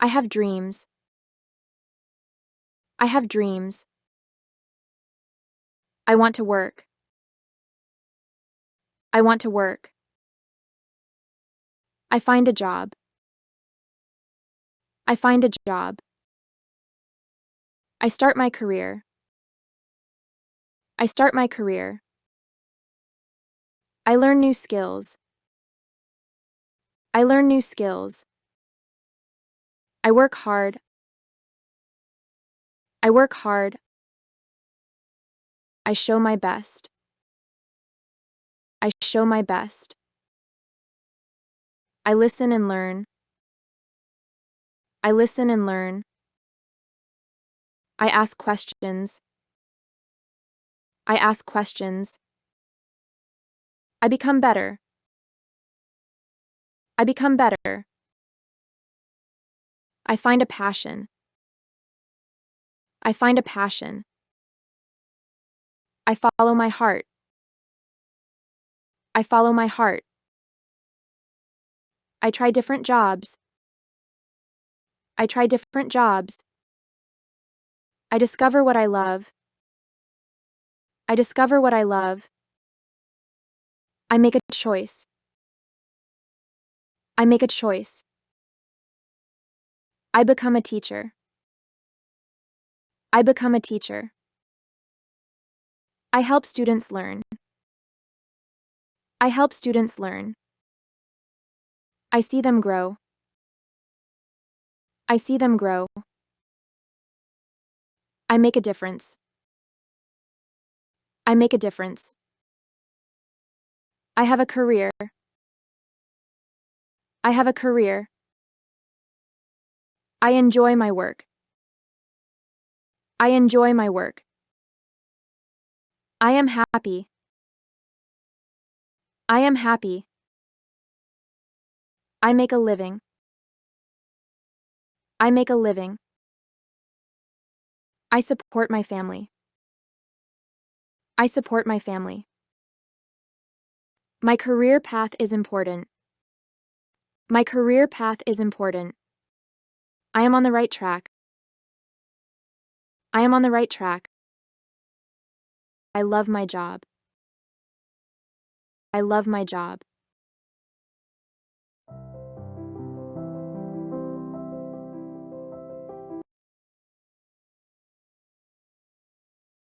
I have dreams. I have dreams. I want to work. I want to work. I find a job. I find a job. I start my career. I start my career. I learn new skills. I learn new skills. I work hard. I work hard. I show my best. I show my best. I listen and learn. I listen and learn. I ask questions. I ask questions. I become better. I become better. I find a passion. I find a passion. I follow my heart. I follow my heart. I try different jobs. I try different jobs. I discover what I love. I discover what I love. I make a choice. I make a choice. I become a teacher. I become a teacher. I help students learn. I help students learn. I see them grow. I see them grow. I make a difference. I make a difference. I have a career. I have a career. I enjoy my work. I enjoy my work. I am happy. I am happy. I make a living. I make a living. I support my family. I support my family. My career path is important. My career path is important. I am on the right track. I am on the right track. I love my job. I love my job.